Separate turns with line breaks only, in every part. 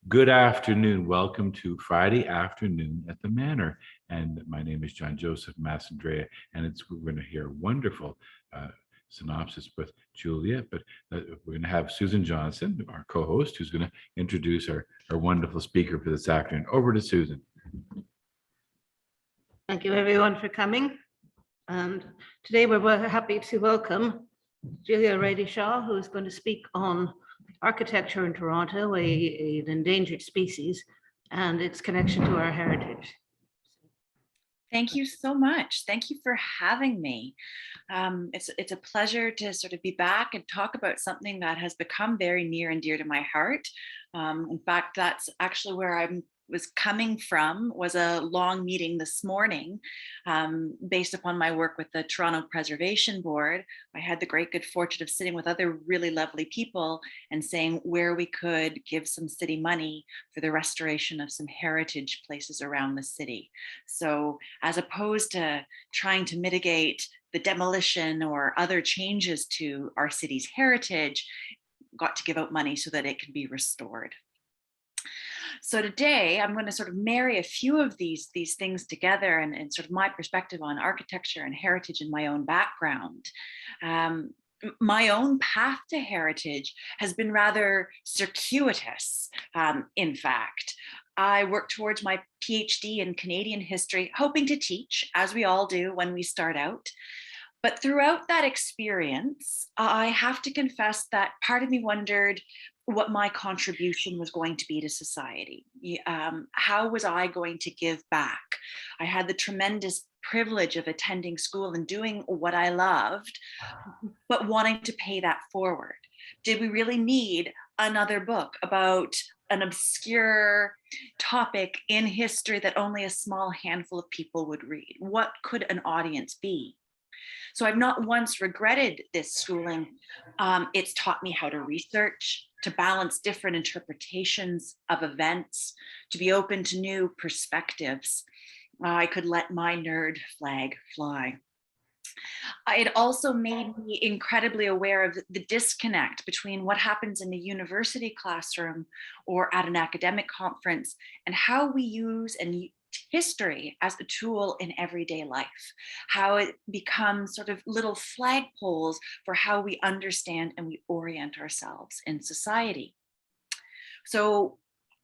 Good afternoon. Welcome to Friday afternoon at the Manor. And my name is John Joseph Mastandrea, and we're going to hear a wonderful synopsis with Julia. But we're going to have Susan Johnson, our co-host, who's going to introduce our wonderful speaker for this afternoon. Over to Susan.
Thank you, everyone, for coming. And today we're happy to welcome Julia Rady-Shaw, who is going to speak on architecture in Toronto, an endangered species, and its connection to our heritage.
Thank you so much. Thank you for having me. It's a pleasure to sort of be back and talk about something that has become very near and dear to my heart. In fact, that's actually where I was coming from, was a long meeting this morning based upon my work with the Toronto Preservation Board. I had the great good fortune of sitting with other really lovely people and saying where we could give some city money for the restoration of some heritage places around the city. So as opposed to trying to mitigate the demolition or other changes to our city's heritage, got to give out money so that it can be restored. So today I'm going to sort of marry a few of these things together and sort of my perspective on architecture and heritage in my own background. My own path to heritage has been rather circuitous, in fact. I worked towards my PhD in Canadian history, hoping to teach, as we all do when we start out. But throughout that experience, I have to confess that part of me wondered what my contribution was going to be to society. How was I going to give back? I had the tremendous privilege of attending school and doing what I loved, but wanting to pay that forward. Did we really need another book about an obscure topic in history that only a small handful of people would read? What could an audience be? So I've not once regretted this schooling. It's taught me how to research, to balance different interpretations of events, to be open to new perspectives. I could let my nerd flag fly. It also made me incredibly aware of the disconnect between what happens in the university classroom or at an academic conference and how we use history as a tool in everyday life, how it becomes sort of little flagpoles for how we understand and we orient ourselves in society. So,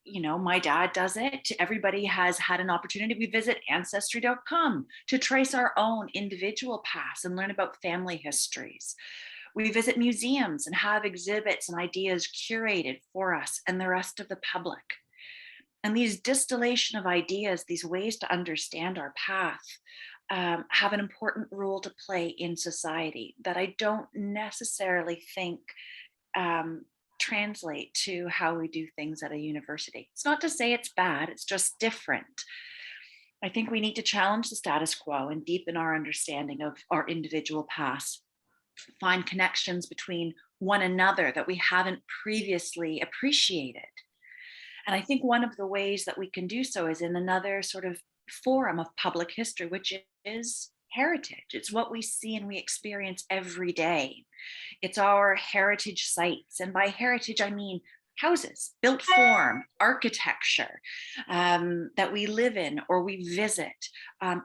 you know, my dad does it. Everybody has had an opportunity. We visit ancestry.com to trace our own individual past and learn about family histories. We visit museums and have exhibits and ideas curated for us and the rest of the public. And these distillation of ideas, these ways to understand our path, have an important role to play in society that I don't necessarily think translate to how we do things at a university. It's not to say it's bad, it's just different. I think we need to challenge the status quo and deepen our understanding of our individual past, find connections between one another that we haven't previously appreciated. And I think one of the ways that we can do so is in another sort of forum of public history, which is heritage. It's what we see and we experience every day. It's our heritage sites. And by heritage, I mean houses, built form, architecture that we live in or we visit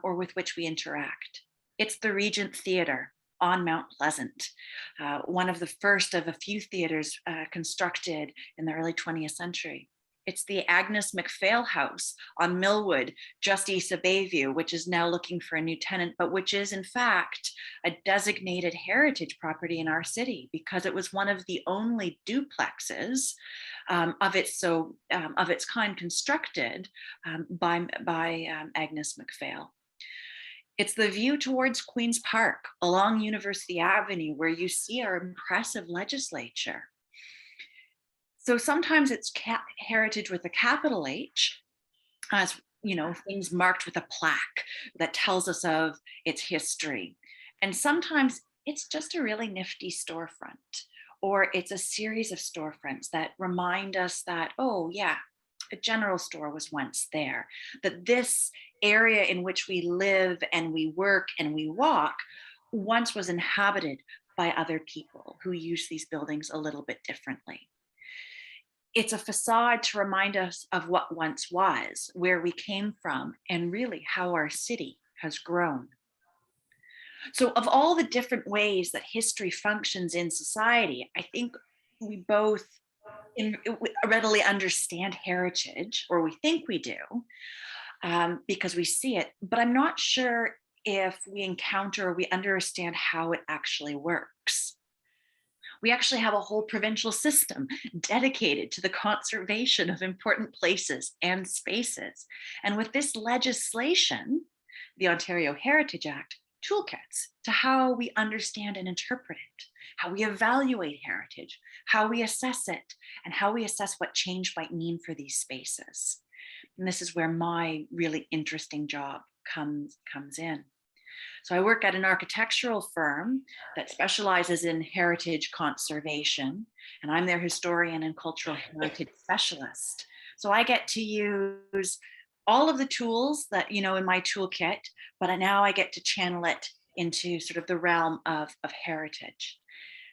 or with which we interact. It's the Regent Theatre on Mount Pleasant, one of the first of a few theaters constructed in the early 20th century. It's the Agnes MacPhail House on Millwood, just east of Bayview, which is now looking for a new tenant, but which is in fact a designated heritage property in our city because it was one of the only duplexes of its kind constructed by Agnes MacPhail. It's the view towards Queen's Park along University Avenue where you see our impressive legislature. So sometimes it's heritage with a capital H, as you know, things marked with a plaque that tells us of its history. And sometimes it's just a really nifty storefront, or it's a series of storefronts that remind us that, oh yeah, a general store was once there, that this area in which we live and we work and we walk once was inhabited by other people who use these buildings a little bit differently. It's a facade to remind us of what once was, where we came from, and really how our city has grown. So, of all the different ways that history functions in society, I think we both readily understand heritage, or we think we do, because we see it. But I'm not sure if we encounter or we understand how it actually works. We actually have a whole provincial system dedicated to the conservation of important places and spaces. And with this legislation, the Ontario Heritage Act, toolkits to how we understand and interpret it, how we evaluate heritage, how we assess it, and how we assess what change might mean for these spaces. And this is where my really interesting job comes in. So I work at an architectural firm that specializes in heritage conservation, and I'm their historian and cultural heritage specialist. So I get to use all of the tools that, in my toolkit, but now I get to channel it into sort of the realm of heritage.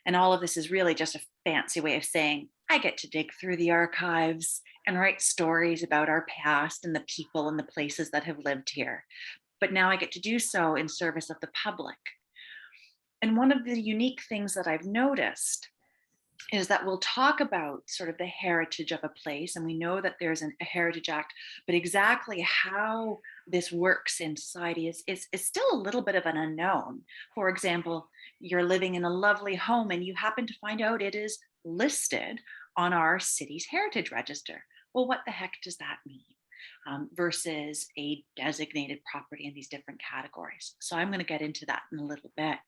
And all of this is really just a fancy way of saying I get to dig through the archives and write stories about our past and the people and the places that have lived here. But now I get to do so in service of the public. And one of the unique things that I've noticed is that we'll talk about sort of the heritage of a place, and we know that there's a Heritage Act, but exactly how this works in society is still a little bit of an unknown. For example, you're living in a lovely home and you happen to find out it is listed on our city's heritage register. Well, what the heck does that mean? Versus a designated property in these different categories. So I'm going to get into that in a little bit.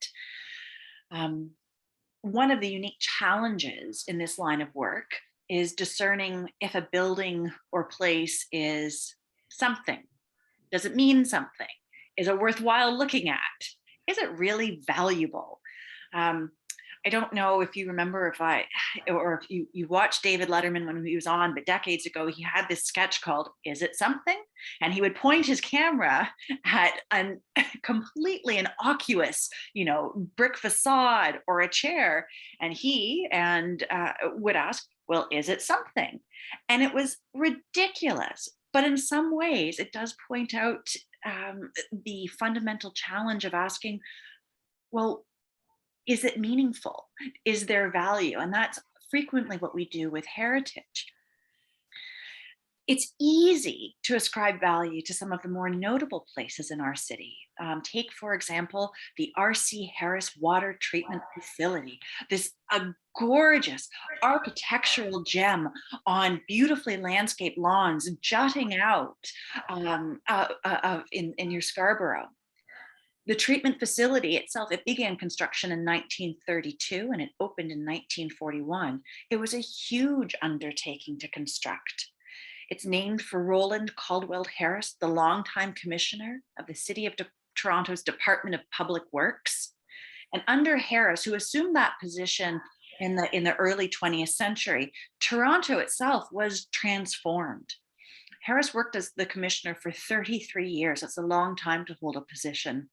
One of the unique challenges in this line of work is discerning if a building or place is something. Does it mean something? Is it worthwhile looking at? Is it really valuable? I don't know if you remember if you watched David Letterman when he was on, but decades ago, he had this sketch called Is It Something? And he would point his camera at a completely innocuous, brick facade or a chair. And he would ask, well, is it something? And it was ridiculous. But in some ways, it does point out the fundamental challenge of asking, well, is it meaningful? Is there value? And that's frequently what we do with heritage. It's easy to ascribe value to some of the more notable places in our city. Take, for example, the R.C. Harris Water Treatment Facility, this a gorgeous architectural gem on beautifully landscaped lawns jutting out in your Scarborough. The treatment facility itself, it began construction in 1932 and it opened in 1941. It was a huge undertaking to construct. It's named for Roland Caldwell Harris, the longtime commissioner of the City of Toronto's Department of Public Works. And under Harris, who assumed that position in the early 20th century, Toronto itself was transformed. Harris worked as the commissioner for 33 years. That's a long time to hold a position.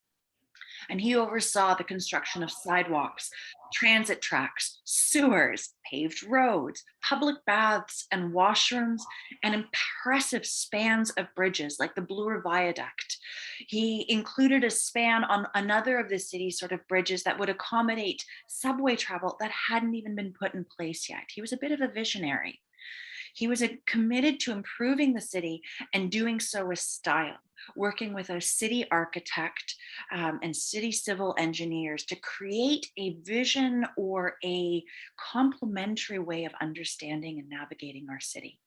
And he oversaw the construction of sidewalks, transit tracks, sewers, paved roads, public baths and washrooms, and impressive spans of bridges like the Bloor Viaduct. He included a span on another of the city's sort of bridges that would accommodate subway travel that hadn't even been put in place yet. He was a bit of a visionary. He was committed to improving the city and doing so with style, working with a city architect and city civil engineers to create a vision or a complementary way of understanding and navigating our city.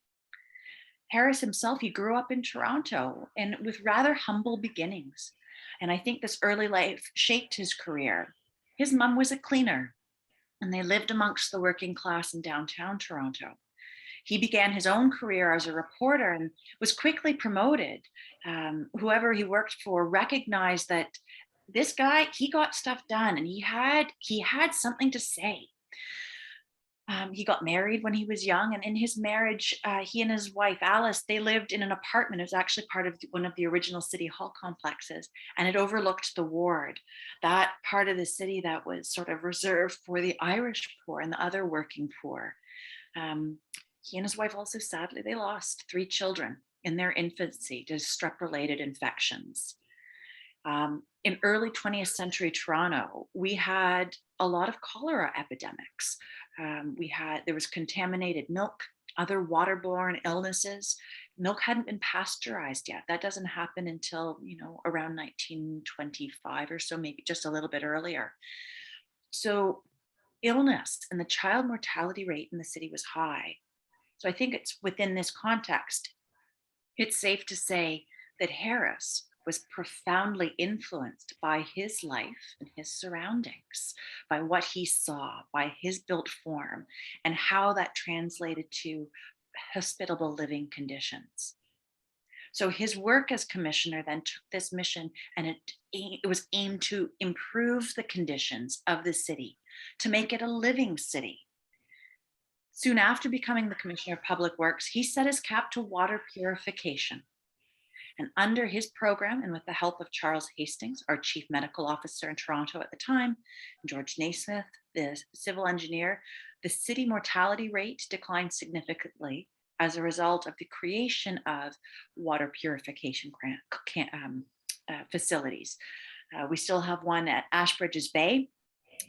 Harris himself, he grew up in Toronto and with rather humble beginnings. And I think this early life shaped his career. His mom was a cleaner and they lived amongst the working class in downtown Toronto. He began his own career as a reporter and was quickly promoted. Whoever he worked for recognized that this guy, he got stuff done and he had something to say. He got married when he was young, and in his marriage, he and his wife, Alice, they lived in an apartment. It was actually part of one of the original City Hall complexes, and it overlooked the ward, that part of the city that was sort of reserved for the Irish poor and the other working poor. He and his wife also, sadly, they lost 3 children in their infancy to strep-related infections. In early 20th century Toronto, we had a lot of cholera epidemics. There was contaminated milk, other waterborne illnesses. Milk hadn't been pasteurized yet. That doesn't happen until, around 1925 or so, maybe just a little bit earlier. So illness and the child mortality rate in the city was high. So I think it's within this context, it's safe to say that Harris was profoundly influenced by his life and his surroundings, by what he saw, by his built form, and how that translated to hospitable living conditions. So his work as commissioner then took this mission, and it was aimed to improve the conditions of the city, to make it a living city. Soon after becoming the Commissioner of Public Works, he set his cap to water purification. And under his program, and with the help of Charles Hastings, our chief medical officer in Toronto at the time, and George Naismith, the civil engineer, the city mortality rate declined significantly as a result of the creation of water purification facilities. We still have one at Ashbridges Bay.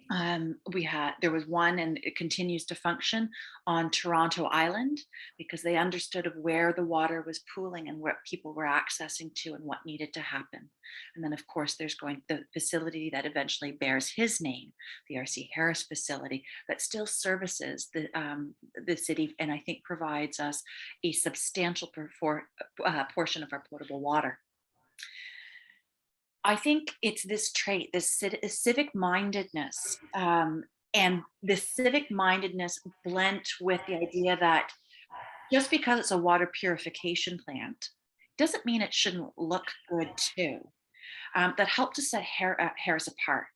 There was one, and it continues to function on Toronto Island, because they understood of where the water was pooling and what people were accessing to and what needed to happen. And then of course there's the facility that eventually bears his name, the R.C. Harris facility, that still services the city, and I think provides us a substantial portion of our potable water. I think it's this trait, this civic mindedness, and this civic mindedness blent with the idea that just because it's a water purification plant doesn't mean it shouldn't look good too. That helped to set Harris apart.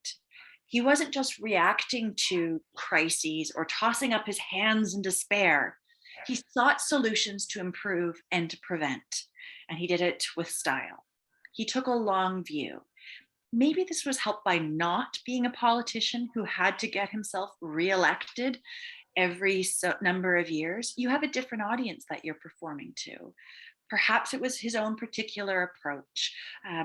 He wasn't just reacting to crises or tossing up his hands in despair. He sought solutions to improve and to prevent, and he did it with style. He took a long view. Maybe this was helped by not being a politician who had to get himself reelected every number of years. You have a different audience that you're performing to. Perhaps it was his own particular approach.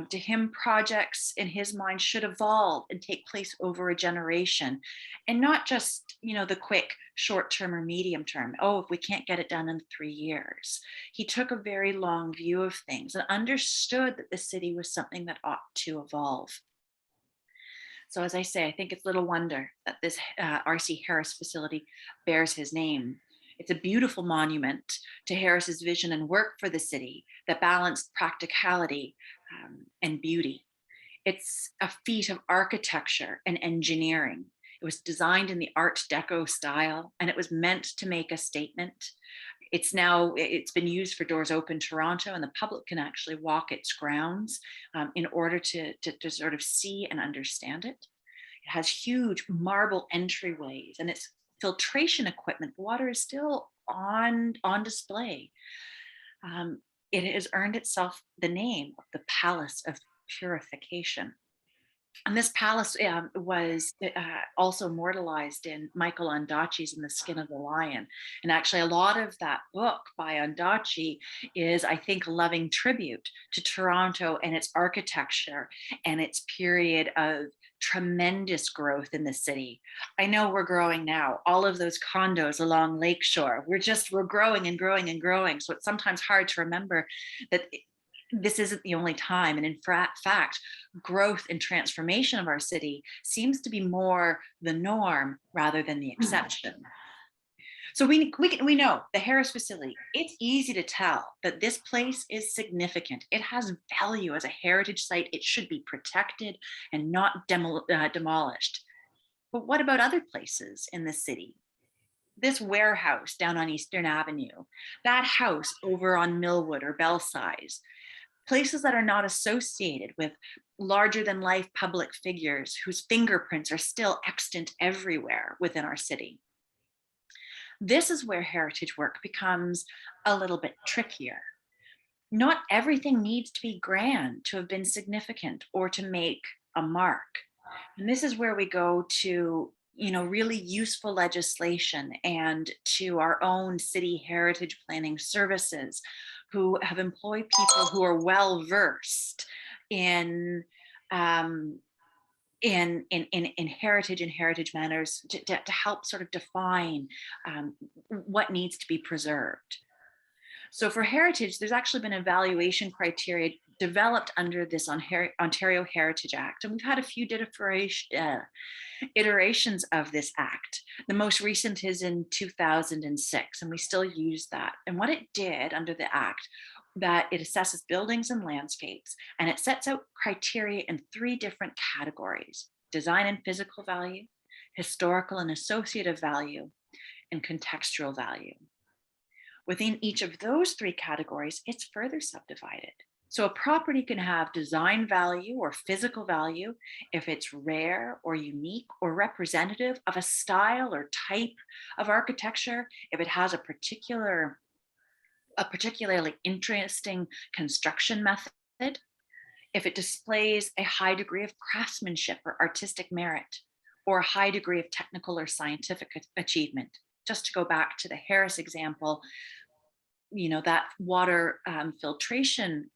To him, projects in his mind should evolve and take place over a generation, and not just, the quick short term or medium term. Oh, if we can't get it done in 3 years. He took a very long view of things and understood that the city was something that ought to evolve. So as I say, I think it's little wonder that this R.C. Harris facility bears his name. It's a beautiful monument to Harris's vision and work for the city that balanced practicality and beauty. It's a feat of architecture and engineering. It was designed in the Art Deco style, and it was meant to make a statement. It's been used for Doors Open Toronto, and the public can actually walk its grounds in order to sort of see and understand it. It has huge marble entryways, and its filtration equipment, water is still on display. It has earned itself the name of the Palace of Purification. And this palace was also immortalized in Michael Ondaatje's In the Skin of the Lion. And actually a lot of that book by Ondaatje is, I think, a loving tribute to Toronto and its architecture and its period of tremendous growth in the city. I know we're growing now, all of those condos along Lakeshore, we're growing and growing and growing. So it's sometimes hard to remember that this isn't the only time. And in fact, growth and transformation of our city seems to be more the norm rather than the exception. So we know the Harris facility, it's easy to tell that this place is significant. It has value as a heritage site. It should be protected and not demolished. But what about other places in the city? This warehouse down on Eastern Avenue, that house over on Millwood or Belsize, places that are not associated with larger than life public figures whose fingerprints are still extant everywhere within our city. This is where heritage work becomes a little bit trickier. Not everything needs to be grand to have been significant or to make a mark. And this is where we go to really useful legislation, and to our own city heritage planning services, who have employed people who are well versed in um, in heritage and heritage manners to help sort of define what needs to be preserved. So for heritage, there's actually been evaluation criteria developed under this Ontario Heritage Act, and we've had a few iterations of this act. The most recent is in 2006, and we still use that. And what it did under the act, that it assesses buildings and landscapes, and it sets out criteria in 3 different categories: design and physical value, historical and associative value, and contextual value. Within each of those 3 categories, it's further subdivided. So a property can have design value or physical value if it's rare or unique or representative of a style or type of architecture, if it has a particularly interesting construction method, if it displays a high degree of craftsmanship or artistic merit, or a high degree of technical or scientific achievement. Just to go back to the Harris example, that water filtration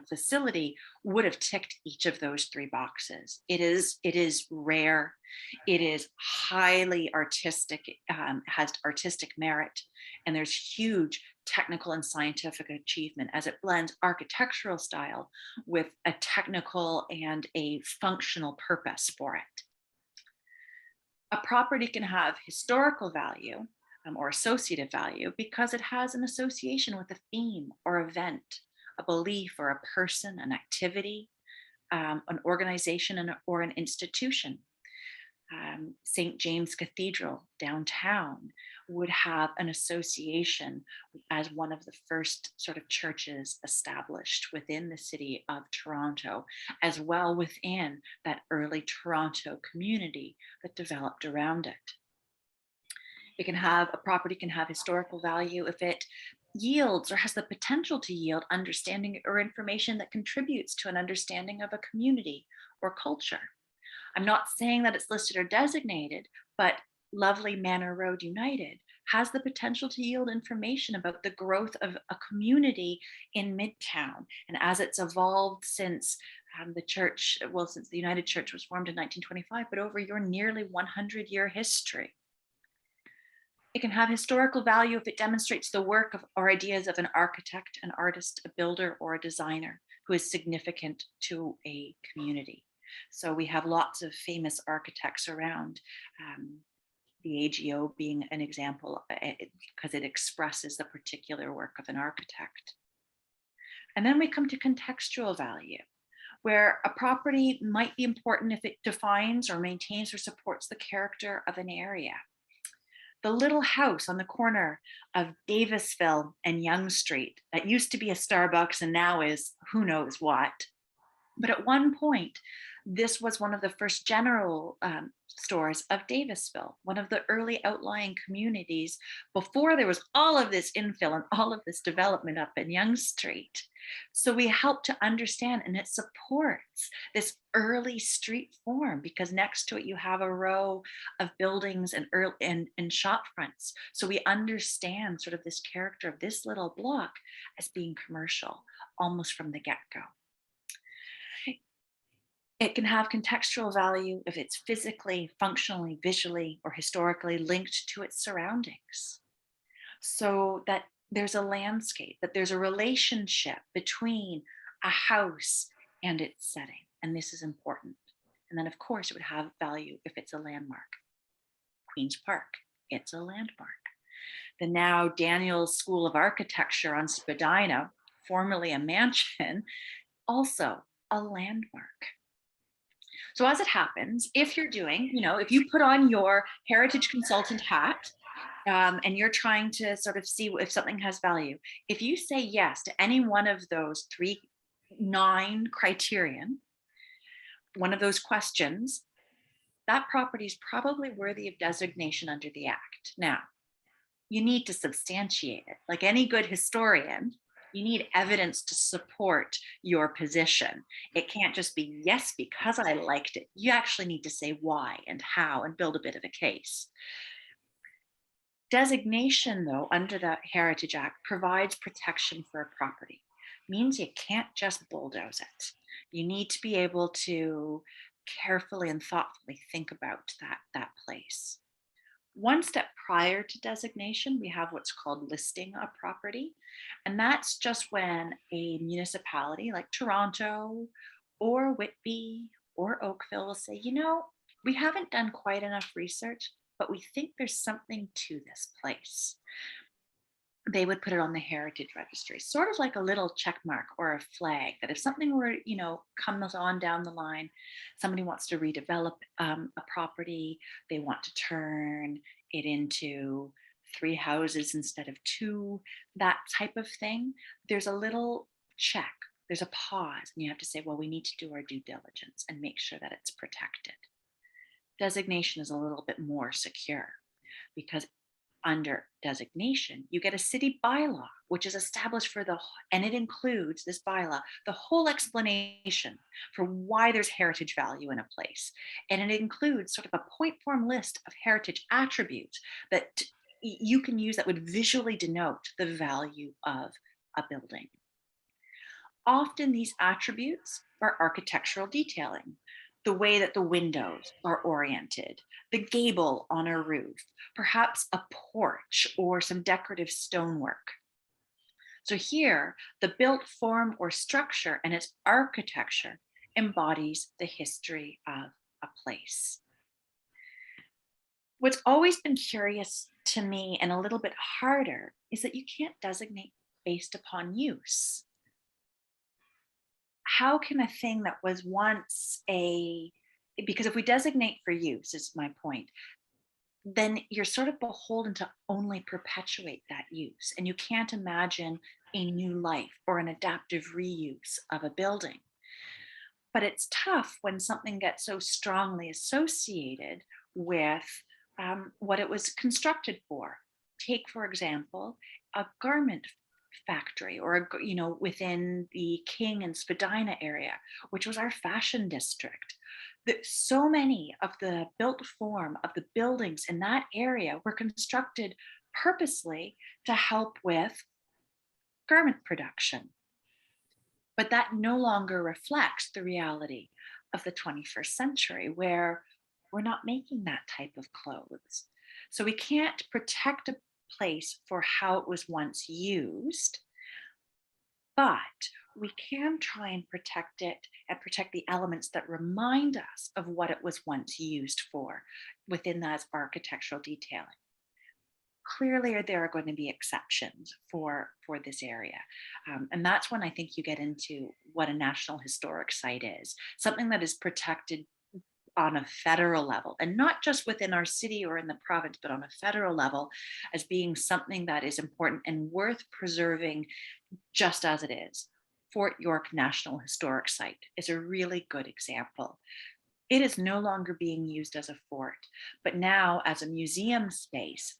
facility would have ticked each of those 3 boxes. It is rare, it is highly artistic, has artistic merit, and there's huge technical and scientific achievement as it blends architectural style with a technical and a functional purpose for it. A property can have historical value or associative value because it has an association with a theme or event, a belief or a person, an activity, an organization, or an institution. St. James Cathedral downtown would have an association as one of the first sort of churches established within the city of Toronto, as well within that early Toronto community that developed around it. A property can have historical value if it yields or has the potential to yield understanding or information that contributes to an understanding of a community or culture. I'm not saying that it's listed or designated, but lovely Manor Road United has the potential to yield information about the growth of a community in Midtown. And as it's evolved since since the United Church was formed in 1925, but over your nearly 100-year history. It can have historical value if it demonstrates the work of or ideas of an architect, an artist, a builder, or a designer who is significant to a community. So we have lots of famous architects around, the AGO being an example, because it expresses the particular work of an architect. And then we come to contextual value, where a property might be important if it defines or maintains or supports the character of an area. The little house on the corner of Davisville and Yonge Street that used to be a Starbucks and now is who knows what. But at one point, this was one of the first general stores of Davisville, one of the early outlying communities before there was all of this infill and all of this development up in Yonge Street. So we help to understand, and it supports this early street form because next to it you have a row of buildings and shop fronts. So we understand sort of this character of this little block as being commercial almost from the get-go. It can have contextual value if it's physically, functionally, visually, or historically linked to its surroundings. So that there's a landscape, that there's a relationship between a house and its setting. And this is important. And then of course it would have value if it's a landmark. Queen's Park, it's a landmark. The now Daniels School of Architecture on Spadina, formerly a mansion, also a landmark. So as it happens, if you're doing, if you put on your heritage consultant hat and you're trying to sort of see if something has value, if you say yes to any one of those 9 criterion, one of those questions, that property is probably worthy of designation under the Act. Now, you need to substantiate it. Like any good historian, You need evidence to support your position. It can't just be, yes, because I liked it. You actually need to say why and how and build a bit of a case. Designation, though, under the Heritage Act provides protection for a property. Means you can't just bulldoze it. You need to be able to carefully and thoughtfully think about that place. One step prior to designation, we have what's called listing a property. And that's just when a municipality like Toronto or Whitby or Oakville will say, you know, we haven't done quite enough research, but we think there's something to this place. They would put it on the heritage registry, sort of like a little check mark or a flag that if something were, comes on down the line, somebody wants to redevelop a property, they want to turn it into 3 houses instead of 2, that type of thing. There's a little check, there's a pause, and you have to say, well, we need to do our due diligence and make sure that it's protected. Designation is a little bit more secure because under designation, you get a city bylaw, which is established and it includes this bylaw, the whole explanation for why there's heritage value in a place. And it includes sort of a point form list of heritage attributes that you can use that would visually denote the value of a building. Often these attributes are architectural detailing, the way that the windows are oriented, the gable on a roof, perhaps a porch or some decorative stonework. So here, the built form or structure and its architecture embodies the history of a place. What's always been curious to me and a little bit harder is that you can't designate based upon use. How can a thing that was once because if we designate for use, is my point, then you're sort of beholden to only perpetuate that use. And you can't imagine a new life or an adaptive reuse of a building. But it's tough when something gets so strongly associated with what it was constructed for. Take, for example, a garment factory or within the King and Spadina area, which was our fashion district. So many of the built form of the buildings in that area were constructed purposely to help with garment production. But that no longer reflects the reality of the 21st century, where we're not making that type of clothes. So we can't protect a place for how it was once used, but we can try and protect it and protect the elements that remind us of what it was once used for within that architectural detailing. Clearly, there are going to be exceptions for this area. And that's when I think you get into what a National Historic Site is, something that is protected on a federal level, and not just within our city or in the province, but on a federal level, as being something that is important and worth preserving just as it is. Fort York National Historic Site is a really good example. It is no longer being used as a fort, but now as a museum space,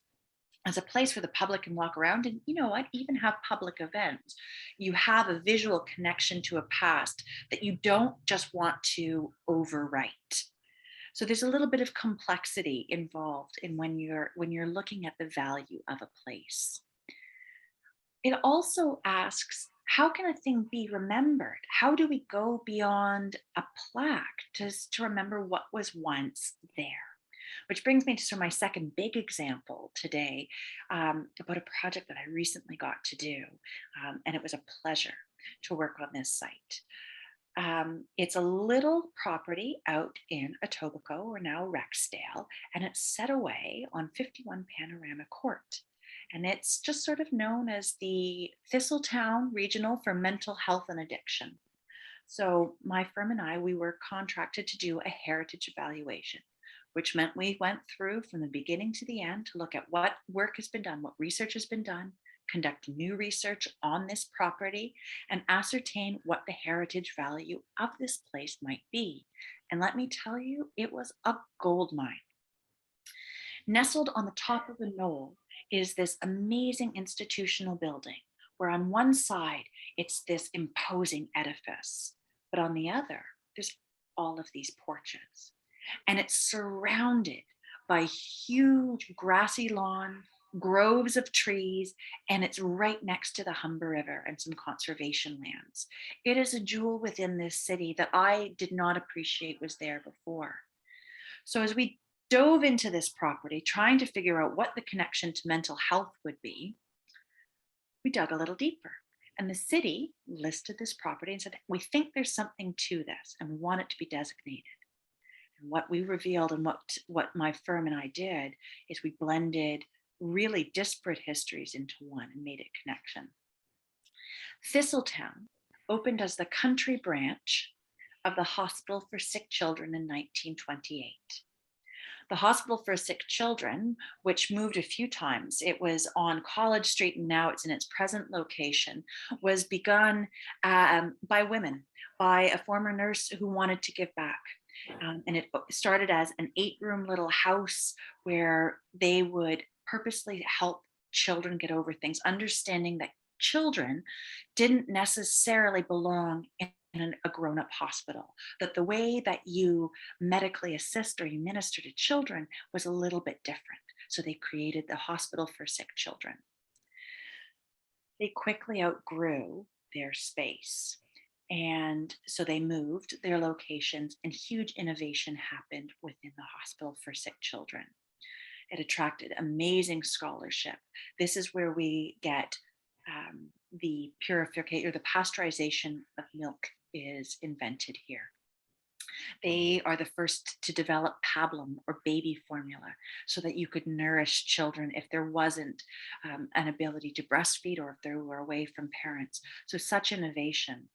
as a place where the public can walk around and, even have public events. You have a visual connection to a past that you don't just want to overwrite. So there's a little bit of complexity involved in when you're looking at the value of a place. It also asks, how can a thing be remembered? How do we go beyond a plaque to remember what was once there? Which brings me to my second big example today about a project that I recently got to do. And it was a pleasure to work on this site. It's a little property out in Etobicoke, or now Rexdale, and it's set away on 51 Panorama Court. And it's just sort of known as the Thistletown Regional for Mental Health and Addiction. So my firm and we were contracted to do a heritage evaluation, which meant we went through from the beginning to the end to look at what work has been done, what research has been done, conduct new research on this property, and ascertain what the heritage value of this place might be. And let me tell you, it was a gold mine. Nestled on the top of a knoll is this amazing institutional building where on one side, it's this imposing edifice, but on the other, there's all of these porches. And it's surrounded by huge grassy lawn, groves of trees, and it's right next to the Humber River and some conservation lands. It is a jewel within this city that I did not appreciate was there before. So as we dove into this property, trying to figure out what the connection to mental health would be, we dug a little deeper. And the city listed this property and said, we think there's something to this and want it to be designated. And what we revealed and what my firm and I did is we blended really disparate histories into one and made a connection. Thistletown opened as the country branch of the Hospital for Sick Children in 1928. The Hospital for Sick Children, which moved a few times, it was on College Street and now it's in its present location, was begun by women, by a former nurse who wanted to give back. And it started as an 8-room little house where they would purposely help children get over things, understanding that children didn't necessarily belong in a grown-up hospital, that the way that you medically assist or you minister to children was a little bit different. So they created the Hospital for Sick Children. They quickly outgrew their space. And so they moved their locations and huge innovation happened within the Hospital for Sick Children. It attracted amazing scholarship. This is where we get the purification or the pasteurization of milk is invented here. They are the first to develop pablum or baby formula so that you could nourish children if there wasn't an ability to breastfeed or if they were away from parents. So such innovation.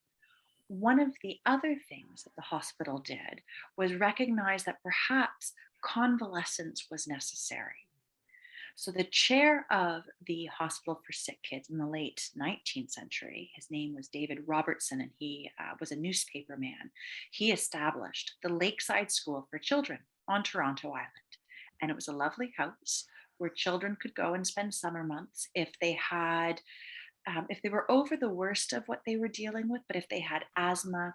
One of the other things that the hospital did was recognize that perhaps convalescence was necessary. So the chair of the Hospital for Sick Kids in the late 19th century, his name was David Robertson, and he was a newspaper man. He established the Lakeside School for Children on Toronto Island. And it was a lovely house where children could go and spend summer months if they had, if they were over the worst of what they were dealing with, but if they had asthma,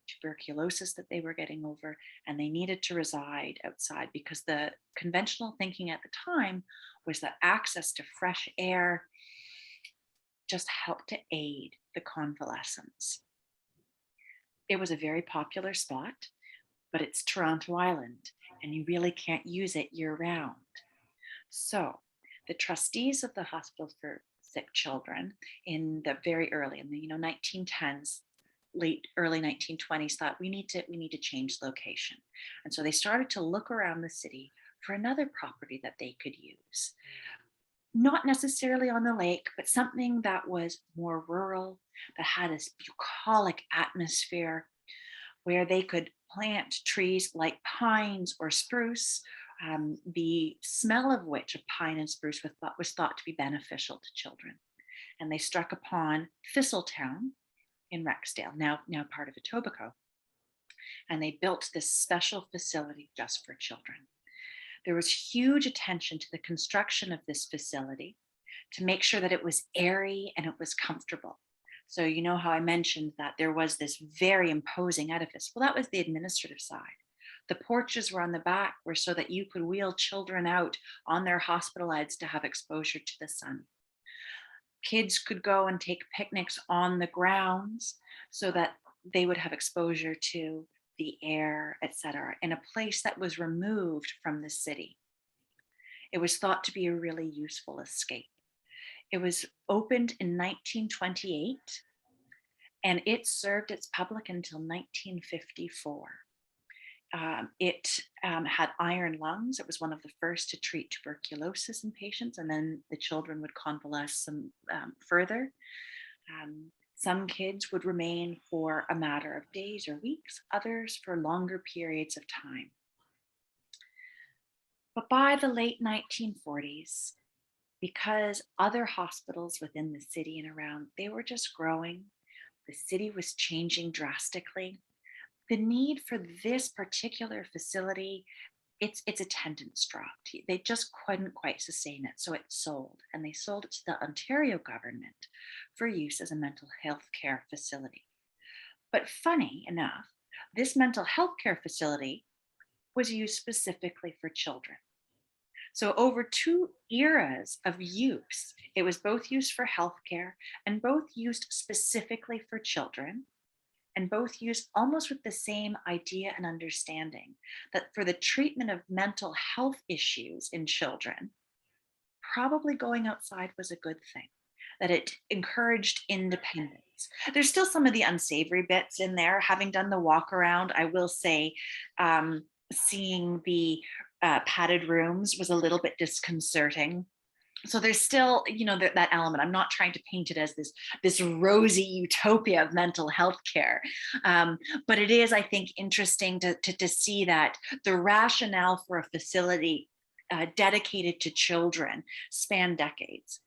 tuberculosis that they were getting over, and they needed to reside outside because the conventional thinking at the time was that access to fresh air just helped to aid the convalescence. It was a very popular spot, but it's Toronto Island and you really can't use it year round. So the trustees of the Hospital for Sick Children in the very early, in the 1910s, early 1920s, thought we need to change location. And so they started to look around the city for another property that they could use. Not necessarily on the lake, but something that was more rural, that had this bucolic atmosphere where they could plant trees like pines or spruce, the smell of which of pine and spruce was thought to be beneficial to children. And they struck upon Thistletown in Rexdale, now part of Etobicoke. And they built this special facility just for children. There was huge attention to the construction of this facility to make sure that it was airy and it was comfortable. So you know how I mentioned that there was this very imposing edifice. Well, that was the administrative side. The porches were on the back were so that you could wheel children out on their hospital beds to have exposure to the sun. Kids could go and take picnics on the grounds so that they would have exposure to the air, etc., in a place that was removed from the city. It was thought to be a really useful escape. It was opened in 1928 and it served its public until 1954. It had iron lungs. It was one of the first to treat tuberculosis in patients, and then the children would convalesce some further. Some kids would remain for a matter of days or weeks, others for longer periods of time. But by the late 1940s, because other hospitals within the city and around, they were just growing, the city was changing drastically. The need for this particular facility, its attendance dropped. They just couldn't quite sustain it. So it sold, and they sold it to the Ontario government for use as a mental health care facility. But funny enough, this mental health care facility was used specifically for children. So over 2 eras of use, it was both used for healthcare and both used specifically for children, and both used almost with the same idea and understanding that for the treatment of mental health issues in children, probably going outside was a good thing, that it encouraged independence. There's still some of the unsavory bits in there. Having done the walk around, I will say, seeing the padded rooms was a little bit disconcerting. So there's still, that element. I'm not trying to paint it as this rosy utopia of mental health care, but it is, I think, interesting to see that the rationale for a facility dedicated to children span decades.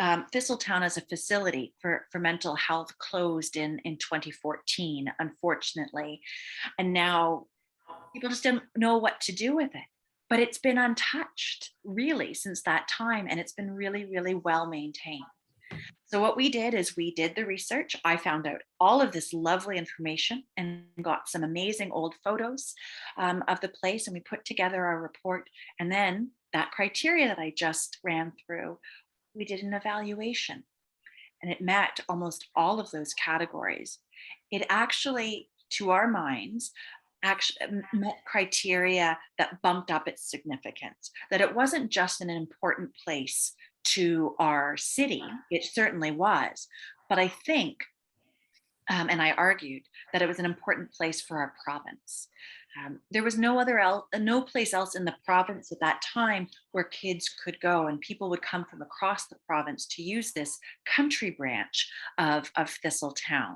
Thistletown as a facility for mental health closed in 2014, unfortunately, and now people just don't know what to do with it. But it's been untouched really since that time, and it's been really, really well maintained. So what we did is we did the research. I found out all of this lovely information and got some amazing old photos of the place, and we put together our report. And then that criteria that I just ran through, we did an evaluation, and it met almost all of those categories. It actually, to our minds, actually met criteria that bumped up its significance, that it wasn't just an important place to our city. It certainly was, but I think, and I argued that it was an important place for our province. There was no place else in the province at that time where kids could go, and people would come from across the province to use this country branch of Thistletown.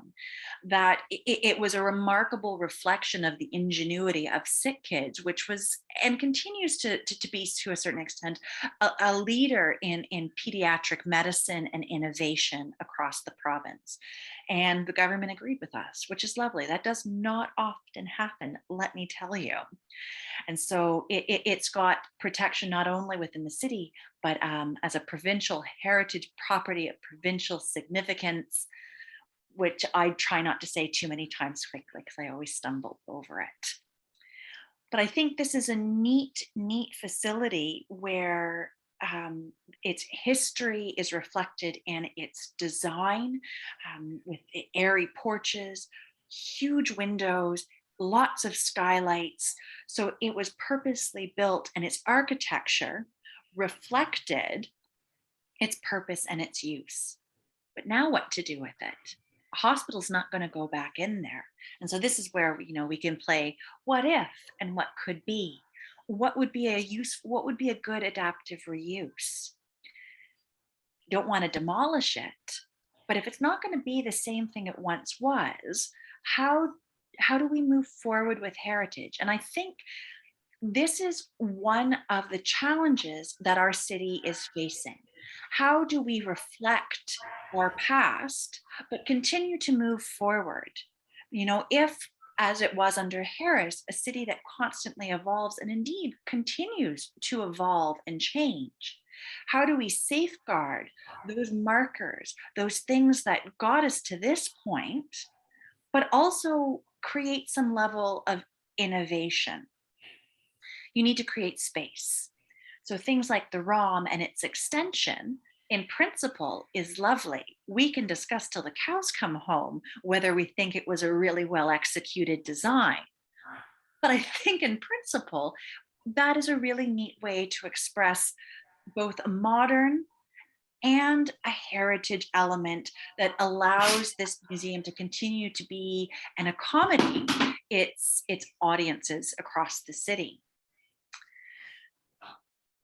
That it was a remarkable reflection of the ingenuity of Sick Kids, which was and continues to be, to a certain extent, a leader in pediatric medicine and innovation across the province. And the government agreed with us, which is lovely. That does not often happen, let me tell you. And so it's got protection not only within the city, but as a provincial heritage property of provincial significance, which I try not to say too many times quickly because I always stumble over it. But I think this is a neat facility where its history is reflected in its design, with airy porches, huge windows, lots of skylights. So it was purposely built, and its architecture reflected its purpose and its use. But now what to do with it? A hospital's not going to go back in there. And so this is where we can play what if and what could be. What would be a good adaptive reuse? You don't want to demolish it, but if it's not going to be the same thing it once was, how do we move forward with heritage? And I think this is one of the challenges that our city is facing. How do we reflect our past, but continue to move forward? If, as it was under Harris, a city that constantly evolves and indeed continues to evolve and change, how do we safeguard those markers, those things that got us to this point, but also create some level of innovation? You need to create space. So things like the ROM and its extension, in principle, is lovely. We can discuss till the cows come home whether we think it was a really well executed design. But I think in principle, that is a really neat way to express both a modern and a heritage element that allows this museum to continue to be and accommodate its audiences across the city.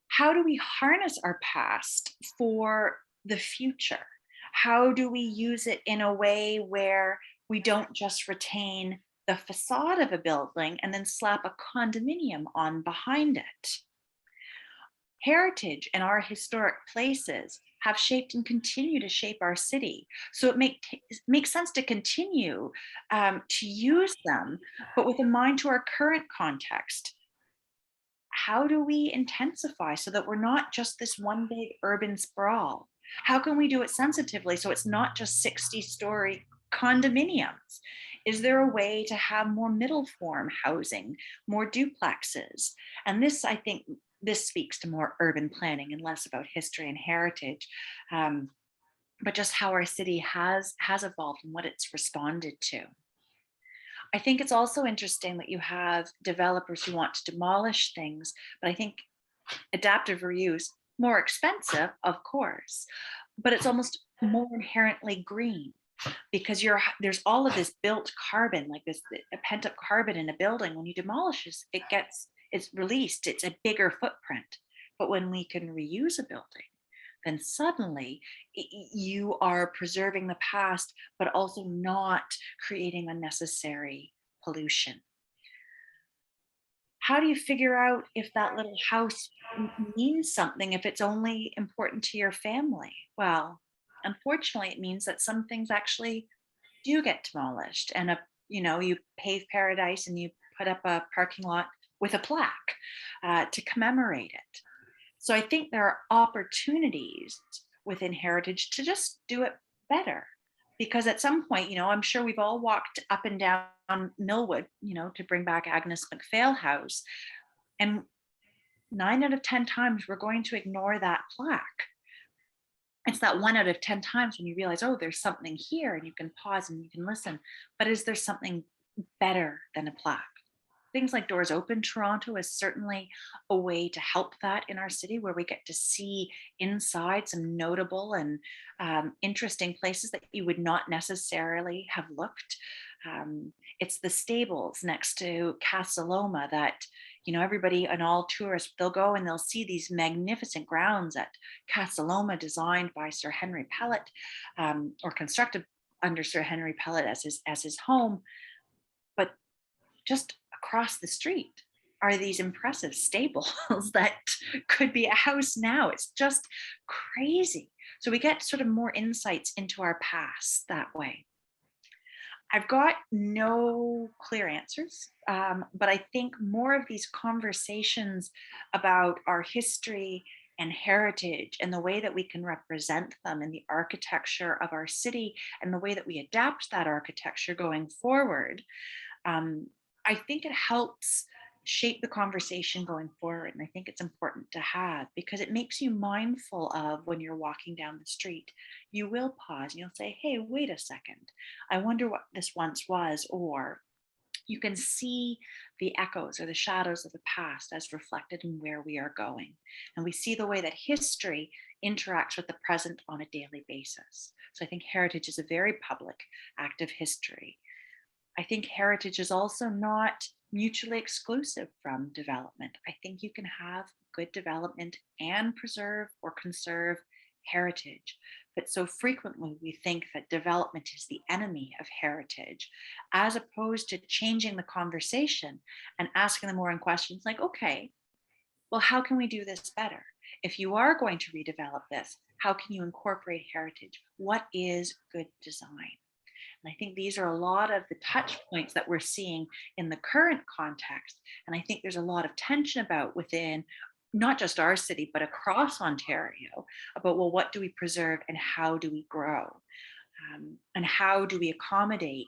How do we harness our past for the future? How do we use it in a way where we don't just retain the facade of a building and then slap a condominium on behind it? Heritage and our historic places have shaped and continue to shape our city. So it makes sense to continue to use them, but with a mind to our current context. how do we intensify so that we're not just this one big urban sprawl? How can we do it sensitively so it's not just 60-story condominiums? Is there a way to have more middle form housing, more duplexes? And this, I think, this speaks to more urban planning and less about history and heritage, but just how our city has evolved and what it's responded to. I think it's also interesting that you have developers who want to demolish things, but I think adaptive reuse, more expensive, of course, but it's almost more inherently green because there's all of this built carbon, like this pent up carbon in a building. When you demolish it's released, it's a bigger footprint. But when we can reuse a building, then suddenly you are preserving the past, but also not creating unnecessary pollution. How do you figure out if that little house means something if it's only important to your family? Well, unfortunately, it means that some things actually do get demolished, and you pave paradise and you put up a parking lot with a plaque to commemorate it. So I think there are opportunities within heritage to just do it better. Because at some point, I'm sure we've all walked up and down Millwood, to bring back Agnes MacPhail House. And 9 out of 10 times, we're going to ignore that plaque. It's that 1 out of 10 times when you realize, oh, there's something here, and you can pause and you can listen. But is there something better than a plaque? Things like Doors Open Toronto is certainly a way to help that in our city, where we get to see inside some notable and interesting places that you would not necessarily have looked. It's the stables next to Casa Loma that, everybody and all tourists, they'll go and they'll see these magnificent grounds at Casa Loma designed by Sir Henry Pellet, or constructed under Sir Henry Pellet as his home. But just across the street are these impressive stables that could be a house now. It's just crazy. So we get sort of more insights into our past that way. I've got no clear answers, but I think more of these conversations about our history and heritage and the way that we can represent them in the architecture of our city and the way that we adapt that architecture going forward, I think it helps shape the conversation going forward. And I think it's important to have, because it makes you mindful of when you're walking down the street. You will pause and you'll say, hey, wait a second. I wonder what this once was. Or you can see the echoes or the shadows of the past as reflected in where we are going. And we see the way that history interacts with the present on a daily basis. So I think heritage is a very public act of history. I think heritage is also not mutually exclusive from development. I think you can have good development and preserve or conserve heritage. But so frequently we think that development is the enemy of heritage, as opposed to changing the conversation and asking the more questions like, okay, well, how can we do this better? If you are going to redevelop this, how can you incorporate heritage? What is good design? And I think these are a lot of the touch points that we're seeing in the current context. And I think there's a lot of tension about within not just our city, but across Ontario about, well, what do we preserve and how do we grow? And how do we accommodate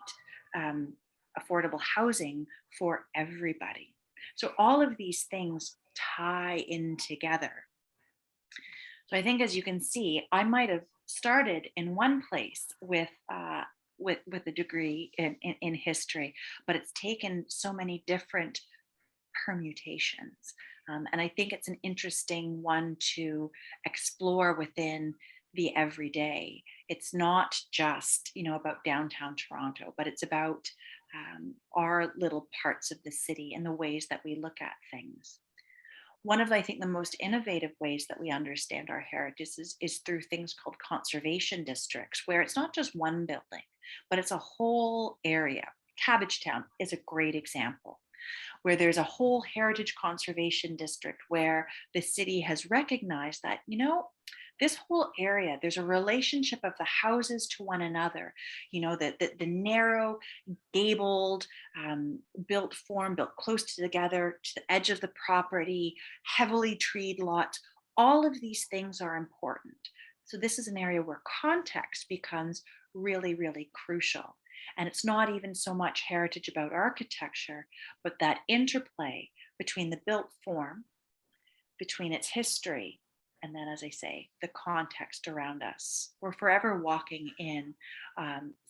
affordable housing for everybody? So all of these things tie in together. So I think, as you can see, I might have started in one place with a degree in history, but it's taken so many different permutations. And I think it's an interesting one to explore within the everyday. It's not just, about downtown Toronto, but it's about our little parts of the city and the ways that we look at things. One of, I think, the most innovative ways that we understand our heritage is through things called conservation districts, where it's not just one building, but it's a whole area. Cabbagetown is a great example, where there's a whole heritage conservation district where the city has recognized that, this whole area, there's a relationship of the houses to one another, the narrow, gabled, built form, built close together to the edge of the property, heavily treed lots. All of these things are important. So this is an area where context becomes really, really crucial. And it's not even so much heritage about architecture, but that interplay between the built form, between its history, and then, as I say, the context around us. We're forever walking in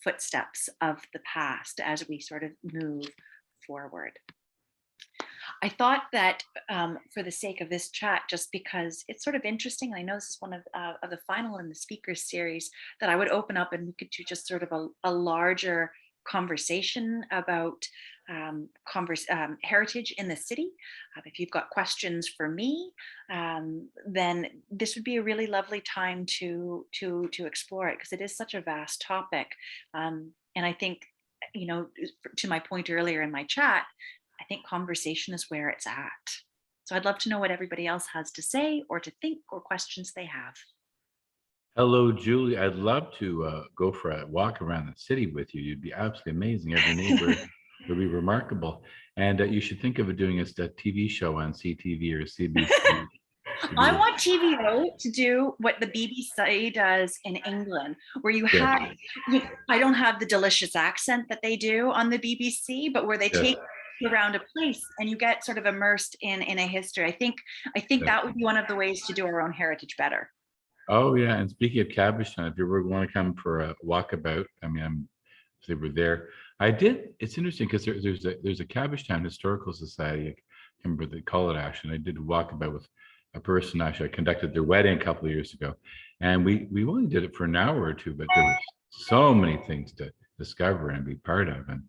footsteps of the past as we sort of move forward. I thought that for the sake of this chat, just because it's sort of interesting, I know this is one of the final in the speakers series, that I would open up and we could do just sort of a larger conversation about heritage in the city. If you've got questions for me, then this would be a really lovely time to explore it, because it is such a vast topic. And I think, to my point earlier in my chat, I think conversation is where it's at. So I'd love to know what everybody else has to say or to think, or questions they have.
Hello, Julie. I'd love to go for a walk around the city with you. You'd be absolutely amazing. Every neighbor would be remarkable. And you should think of doing a TV show on CTV or CBC.
I want TVO to do what the BBC does in England, where you have, I don't have the delicious accent that they do on the BBC, but where they take you around a place and you get sort of immersed in a history. I think that would be one of the ways to do our own heritage better. Oh
yeah, and speaking of Cabbagetown, if you were going to come for a walkabout, I mean, if they were there, I did. It's interesting because there's a Cabbagetown Historical Society. I can't remember what they call it actually. And I did a walkabout with a person. Actually, I conducted their wedding a couple of years ago, and we only did it for an hour or two, but there were so many things to discover and be part of, and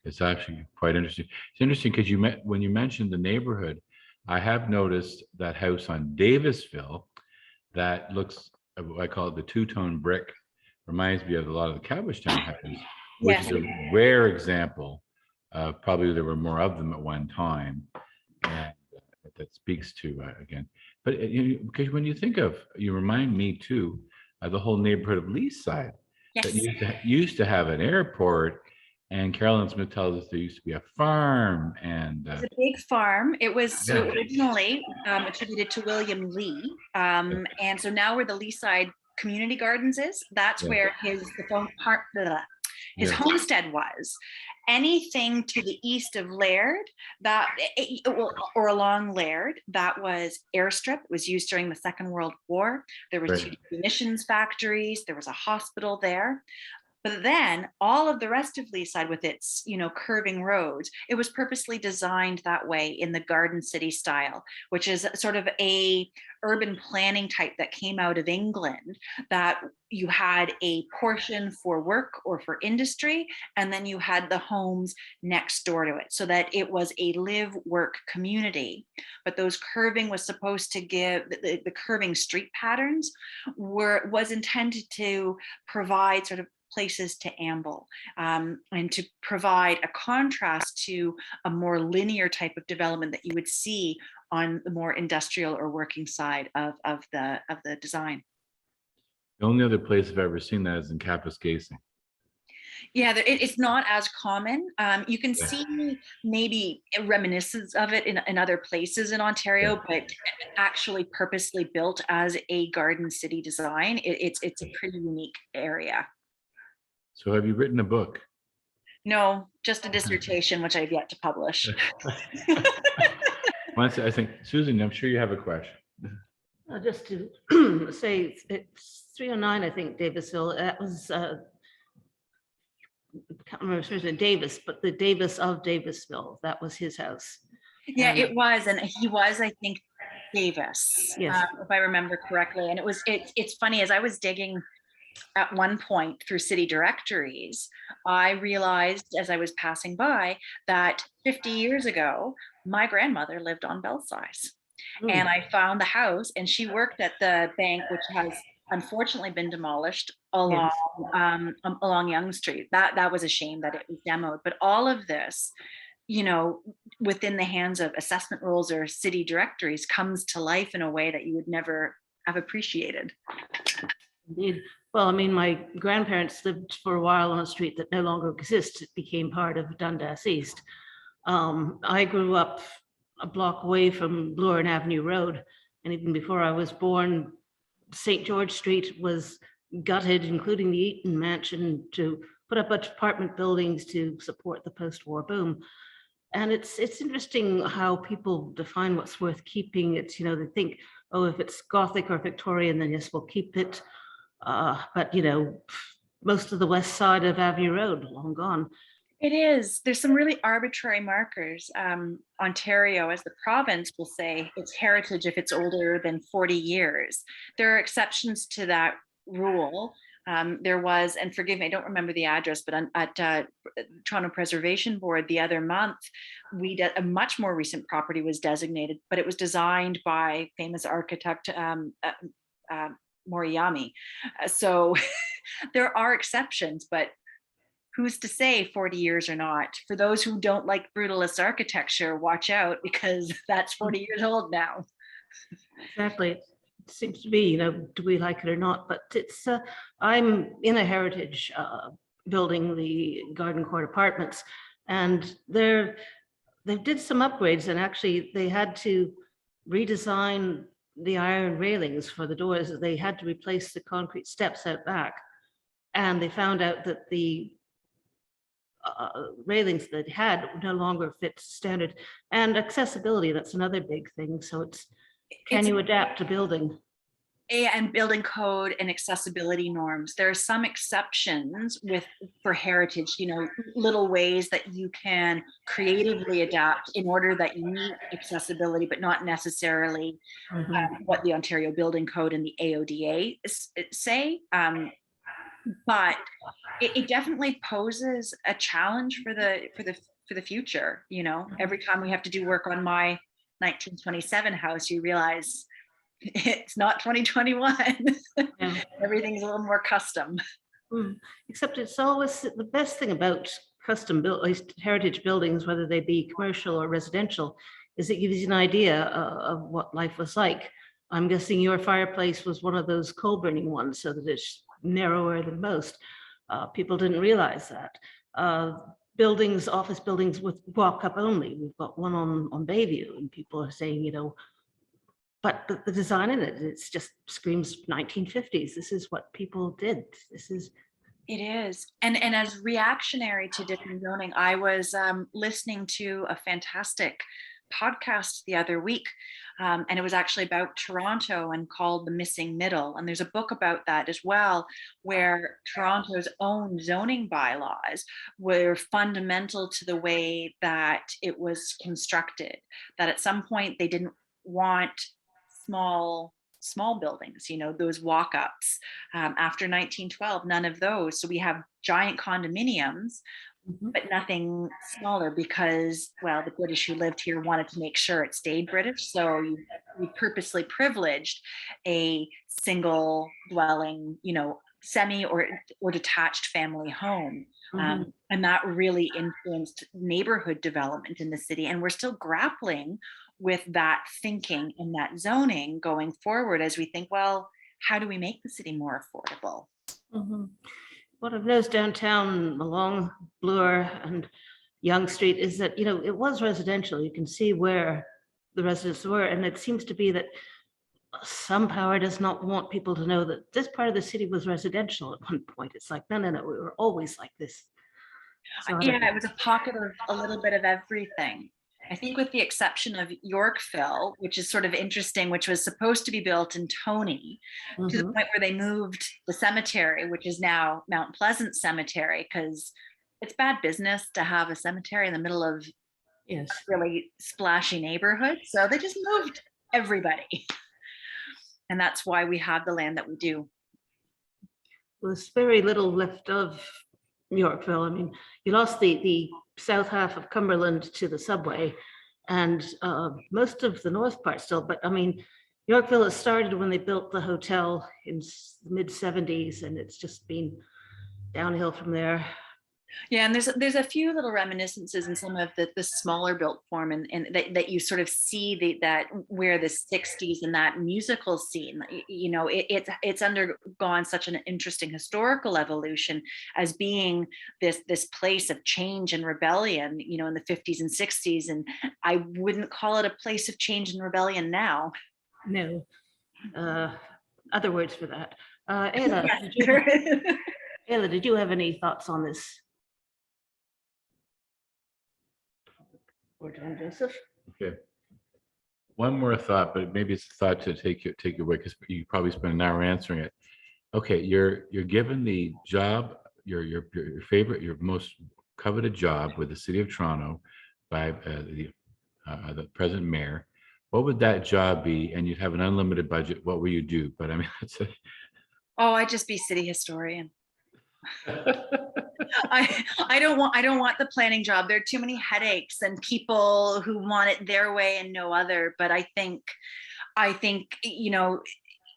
it's actually quite interesting. It's interesting because when you mentioned the neighborhood, I have noticed that house on Davisville that looks, I call it the two-tone brick, reminds me of a lot of the Cabbagetown houses, which is a rare example. Probably there were more of them at one time, and that speaks to again. But because when you think of, you remind me too of the whole neighborhood of Leaside that used to have an airport. And Carolyn Smith tells us there used to be a farm, and
it's a big farm. It was originally attributed to William Lee, and so now where the Leaside Community Gardens is, that's where his homestead was. Anything to the east of Laird, or along Laird, that was airstrip. It was used during the Second World War. There were two munitions factories. There was a hospital there. But then all of the rest of Leaside with its, curving roads, it was purposely designed that way in the Garden City style, which is sort of a urban planning type that came out of England, that you had a portion for work or for industry, and then you had the homes next door to it, so that it was a live-work community. But those curving was supposed to give, the curving street patterns was intended to provide sort of places to amble, and to provide a contrast to a more linear type of development that you would see on the more industrial or working side of the design.
The only other place I've ever seen that is in Kapuskasing.
Yeah, it's not as common. You can see maybe reminiscence of it in other places in Ontario, but actually purposely built as a garden city design, it's a pretty unique area.
So have you written a book?
No, just a dissertation, which I've yet to publish.
I think, Susan, I'm sure you have a question.
Just to say, it's 309, I think, Davisville. That was, I can't remember if it was Davis, but the Davis of Davisville, that was his house.
Yeah, it was. And he was, I think, Davis, if I remember correctly. And it's funny, as I was digging at one point through city directories, I realized as I was passing by that 50 years ago, my grandmother lived on Belsize. And I found the house, and she worked at the bank, which has unfortunately been demolished along Yonge Street. That was a shame that it was demoed. But all of this, within the hands of assessment rules or city directories, comes to life in a way that you would never have appreciated.
Indeed. Well, I mean, my grandparents lived for a while on a street that no longer exists. It became part of Dundas East. I grew up a block away from Bloor Avenue Road, and even before I was born, St. George Street was gutted, including the Eaton Mansion, to put up apartment buildings to support the post-war boom. And it's interesting how people define what's worth keeping. It's, you know, they think, oh, if it's Gothic or Victorian, then yes, we'll keep it. But, you know, most of the west side of Avenue Road, long gone.
It is. There's some really arbitrary markers. Ontario, as the province, will say it's heritage if it's older than 40 years. There are exceptions to that rule. There was, and forgive me, I don't remember the address, but at Toronto Preservation Board the other month, a much more recent property was designated, but it was designed by famous architect Moriyami. So there are exceptions, but who's to say 40 years or not? For those who don't like brutalist architecture, watch out, because that's 40 years old now.
Exactly. It seems to be, you know, do we like it or not? But it's, I'm in a heritage building, the Garden Court Apartments, and they did some upgrades, and actually they had to redesign the iron railings for the doors. They had to replace the concrete steps out back. And they found out that the railings that had no longer fit standard. And accessibility, that's another big thing. So it's, can you adapt a building?
And building code and accessibility norms. There are some exceptions for heritage, you know, little ways that you can creatively adapt in order that you meet accessibility, but not necessarily what the Ontario Building Code and the AODA say. But it definitely poses a challenge for the future. You know, every time we have to do work on my 1927 house, you realize it's not 2021. Yeah. Everything's a little more custom.
Except it's always the best thing about custom built, at least heritage buildings, whether they be commercial or residential, is it gives you an idea of what life was like. I'm guessing your fireplace was one of those coal burning ones, so that it's narrower than most. People didn't realize that. Buildings, office buildings with walk up only. We've got one on Bayview, and people are saying, you know, but the design in it just screams 1950s. This is what people did.
It is. And as reactionary to different zoning, I was listening to a fantastic podcast the other week, and it was actually about Toronto and called The Missing Middle. And there's a book about that as well, where Toronto's own zoning bylaws were fundamental to the way that it was constructed, that at some point they didn't want small buildings, you know, those walk-ups. After 1912, none of those. So we have giant condominiums, but nothing smaller, because, well, the British who lived here wanted to make sure it stayed British. So we purposely privileged a single dwelling, you know, semi or detached family home. And that really influenced neighborhood development in the city. And we're still grappling with that thinking and that zoning going forward as we think, well, how do we make the city more affordable?
What I've noticed downtown along Bloor and Yonge Street is that, you know, it was residential. You can see where the residents were, and it seems to be that some power does not want people to know that this part of the city was residential at one point. It's like, no, we were always like this.
Yeah, it was a pocket of a little bit of everything. I think with the exception of Yorkville, which is sort of interesting, which was supposed to be built in Tony, to the point where they moved the cemetery, which is now Mount Pleasant Cemetery, because it's bad business to have a cemetery in the middle of a really splashy neighborhood. So they just moved everybody. And that's why we have the land that we do.
Well, there's very little left of Yorkville. I mean, you lost the south half of Cumberland to the subway, and most of the north part still. But I mean, Yorkville has started when they built the hotel in the mid 70s, and it's just been downhill from there.
Yeah, and there's a few little reminiscences in some of the smaller built form, and that you sort of see that where the 60s and that musical scene, you know, it's undergone such an interesting historical evolution as being this place of change and rebellion, you know, in the 50s and 60s. And I wouldn't call it a place of change and rebellion now.
No, other words for that. Ayla,
Yes,
did you,
there is.
Ayla, did you have any thoughts on this? Or John Joseph?
Okay. One more thought, but maybe it's a thought to take you away because you probably spent an hour answering it. Okay, you're given the job, your favorite, your most coveted job with the city of Toronto by the present mayor. What would that job be? And you'd have an unlimited budget. What will you do? But I mean, that's
Oh, I'd just be city historian. I don't want the planning job. There are too many headaches and people who want it their way and no other. But I think you know,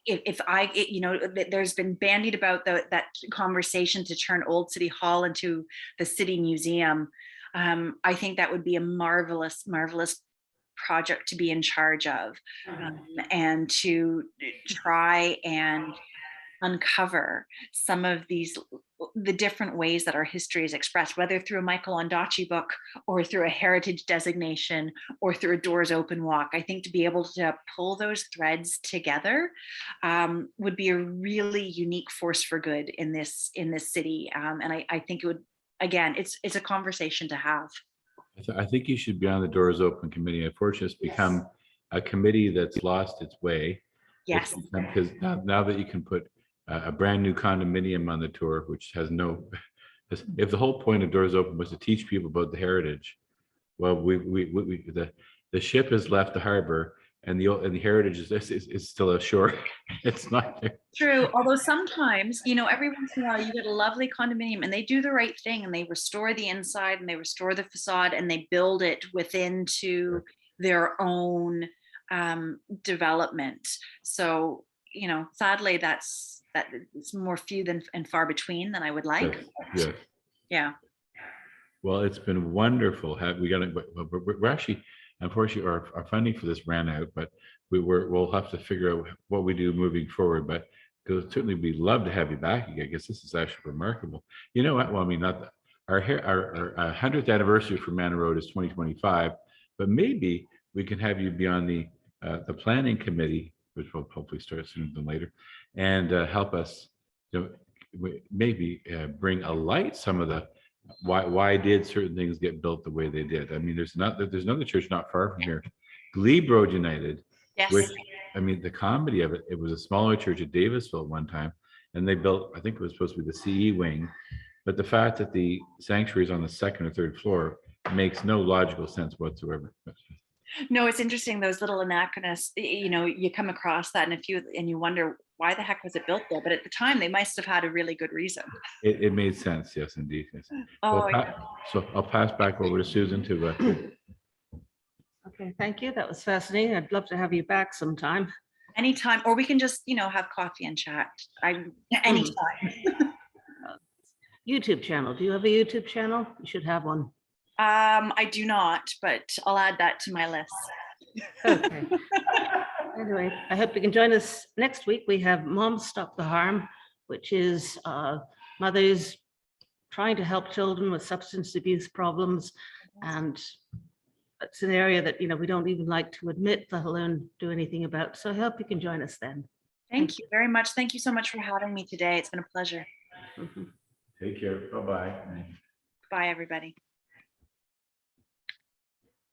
if I, you know, there's been bandied about that conversation to turn Old City Hall into the city museum. I think that would be a marvelous project to be in charge of, and to try and uncover some of the different ways that our history is expressed, whether through a Michael Ondaatje book or through a heritage designation or through a doors open walk. I think to be able to pull those threads together would be a really unique force for good in this city. And I think it would, again, it's a conversation to have.
I think you should be on the Doors Open Committee. Unfortunately, it's become a committee that's lost its way.
Yes.
Because now that you can put a brand new condominium on the tour, which has no, if the whole point of Doors Open was to teach people about the heritage, well, the ship has left the harbor and the heritage is still ashore. It's not there.
True. Although sometimes, you know, every once in a while you get a lovely condominium and they do the right thing and they restore the inside and they restore the facade and they build it within to their own development. So, you know, sadly, it's more few and far between than I would like.
Yes, yes.
Yeah.
Well, it's been wonderful. We're actually, unfortunately, our funding for this ran out, but we'll have to figure out what we do moving forward. But certainly we'd love to have you back again, because this is actually remarkable. You know what? Well, I mean, not that our 100th anniversary for Manor Road is 2025, but maybe we can have you be on the planning committee, which will hopefully start sooner than later, and help us, you know, maybe bring alight some of the why did certain things get built the way they did. I mean, there's another church not far from here, Glebe Road United,
Yes.
which, I mean, the comedy of it was a smaller church at Davisville at one time, and they built, I think it was supposed to be the CE wing, but the fact that the sanctuary is on the second or third floor makes no logical sense whatsoever.
No, it's interesting, those little anachronisms, you know, you come across that and you wonder why the heck was it built there? But at the time they must have had a really good reason.
It made sense, yes, indeed. Yes.
Oh,
Well, so I'll pass back over to Susan to
Okay, thank you. That was fascinating. I'd love to have you back sometime.
anytime, or we can just, you know, have coffee and chat. Anytime.
YouTube channel. Do you have a YouTube channel? You should have one.
I do not, but I'll add that to my list.
Okay. Anyway, I hope you can join us next week. We have Moms Stop the Harm, which is mothers trying to help children with substance abuse problems. And it's an area that, you know, we don't even like to admit, let alone do anything about. So I hope you can join us then.
Thank you very much. Thank you so much for having me today. It's been a pleasure.
Mhm.
take care. Bye-bye.
Bye, everybody.